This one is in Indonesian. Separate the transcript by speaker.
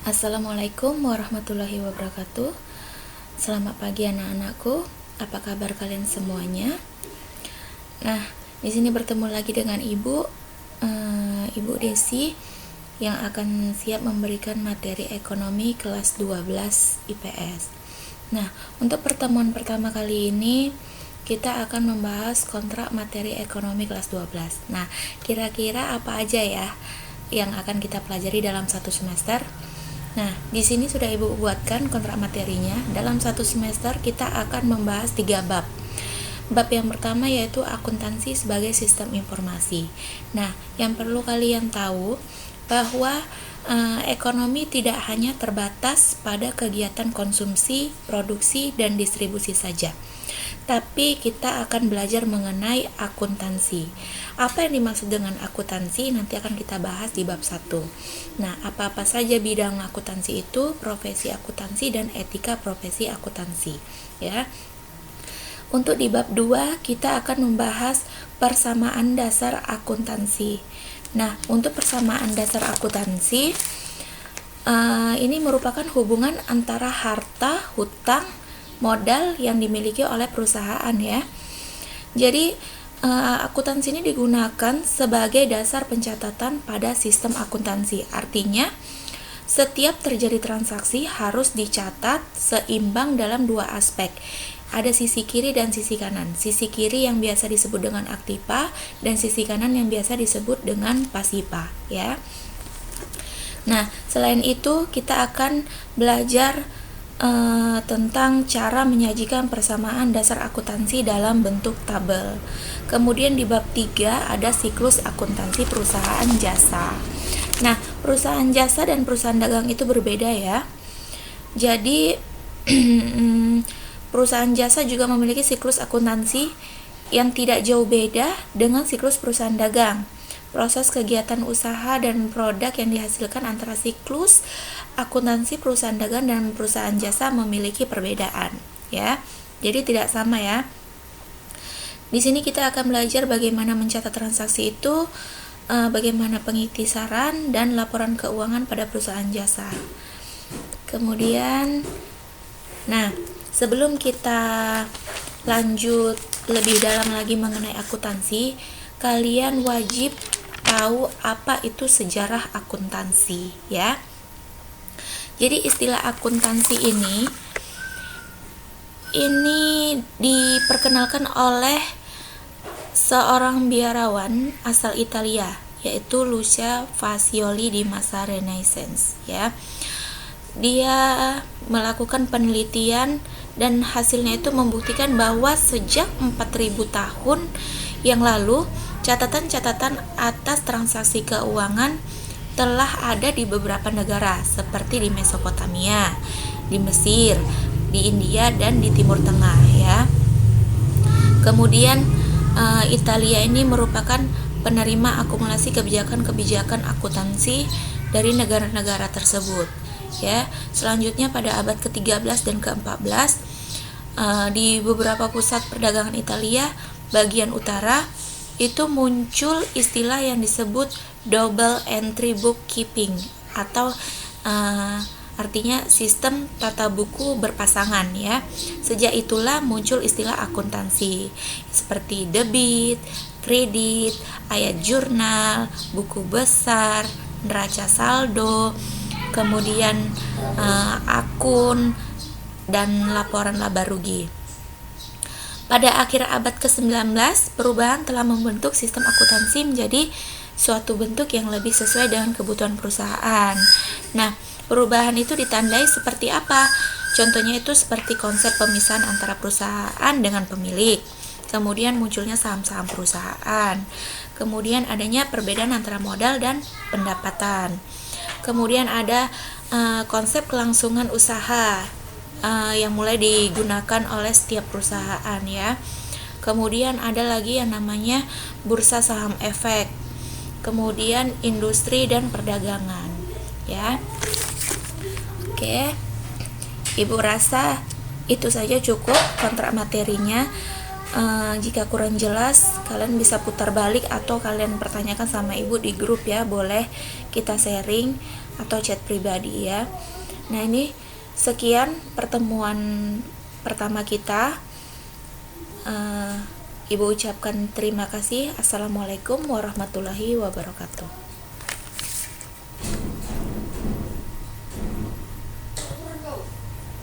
Speaker 1: Assalamualaikum warahmatullahi wabarakatuh. Selamat pagi anak-anakku. Apa kabar kalian semuanya? Nah, di sini bertemu lagi dengan Ibu Desi yang akan siap memberikan materi ekonomi kelas 12 IPS. Nah, untuk pertemuan pertama kali ini kita akan membahas kontrak materi ekonomi kelas 12. Nah, kira-kira apa aja ya yang akan kita pelajari dalam satu semester? Nah, di sini sudah Ibu buatkan kontrak materinya. Dalam satu semester kita akan membahas 3 bab. Bab yang pertama yaitu akuntansi sebagai sistem informasi. Nah, yang perlu kalian tahu bahwa ekonomi tidak hanya terbatas pada kegiatan konsumsi, produksi, dan distribusi saja, tapi kita akan belajar mengenai akuntansi. Apa yang dimaksud dengan akuntansi nanti akan kita bahas di bab 1. Nah, apa-apa saja bidang akuntansi itu, profesi akuntansi, dan etika profesi akuntansi, ya. Untuk di bab 2 kita akan membahas persamaan dasar akuntansi. Nah, untuk persamaan dasar akuntansi ini merupakan hubungan antara harta, hutang, modal yang dimiliki oleh perusahaan, ya. Jadi akuntansi ini digunakan sebagai dasar pencatatan pada sistem akuntansi. Artinya setiap terjadi transaksi harus dicatat seimbang dalam 2 aspek. Ada sisi kiri dan sisi kanan. Sisi kiri yang biasa disebut dengan aktiva dan sisi kanan yang biasa disebut dengan pasiva, ya. Nah, selain itu kita akan belajar tentang cara menyajikan persamaan dasar akuntansi dalam bentuk tabel. Kemudian di bab 3 ada siklus akuntansi perusahaan jasa. Nah, perusahaan jasa dan perusahaan dagang itu berbeda, ya. Jadi perusahaan jasa juga memiliki siklus akuntansi yang tidak jauh beda dengan siklus perusahaan dagang. Proses kegiatan usaha dan produk yang dihasilkan antara siklus akuntansi perusahaan dagang dan perusahaan jasa memiliki perbedaan, ya. Jadi tidak sama, ya. Di sini kita akan belajar bagaimana mencatat transaksi itu, bagaimana pengiktisaran dan laporan keuangan pada perusahaan jasa. Kemudian, nah, sebelum kita lanjut lebih dalam lagi mengenai akuntansi, kalian wajib tahu apa itu sejarah akuntansi, ya. Jadi istilah akuntansi ini diperkenalkan oleh seorang biarawan asal Italia, yaitu Lucia Fazioli di masa Renaissance, ya. Dia melakukan penelitian dan hasilnya itu membuktikan bahwa sejak 4000 tahun yang lalu catatan-catatan atas transaksi keuangan telah ada di beberapa negara seperti di Mesopotamia, di Mesir, di India, dan di Timur Tengah, ya. Kemudian Italia ini merupakan penerima akumulasi kebijakan-kebijakan akuntansi dari negara-negara tersebut, ya. Selanjutnya pada abad ke-13 dan ke-14 di beberapa pusat perdagangan Italia bagian utara itu muncul istilah yang disebut double entry bookkeeping atau artinya sistem tata buku berpasangan, ya. Sejak itulah muncul istilah akuntansi seperti debit, kredit, ayat jurnal, buku besar, neraca saldo, kemudian akun dan laporan laba rugi. Pada akhir abad ke-19, perubahan telah membentuk sistem akuntansi menjadi suatu bentuk yang lebih sesuai dengan kebutuhan perusahaan. Nah, perubahan itu ditandai seperti apa? Contohnya itu seperti konsep pemisahan antara perusahaan dengan pemilik. Kemudian munculnya saham-saham perusahaan. Kemudian adanya perbedaan antara modal dan pendapatan. Kemudian ada konsep kelangsungan usaha yang mulai digunakan oleh setiap perusahaan, ya. Kemudian ada lagi yang namanya bursa saham efek. Kemudian industri dan perdagangan, ya. Oke. Ibu rasa itu saja cukup kontrak materinya. Jika kurang jelas, kalian bisa putar balik atau kalian pertanyakan sama ibu di grup ya, boleh kita sharing atau chat pribadi ya. Nah, ini sekian pertemuan pertama kita. Ibu ucapkan terima kasih. Assalamualaikum warahmatullahi wabarakatuh.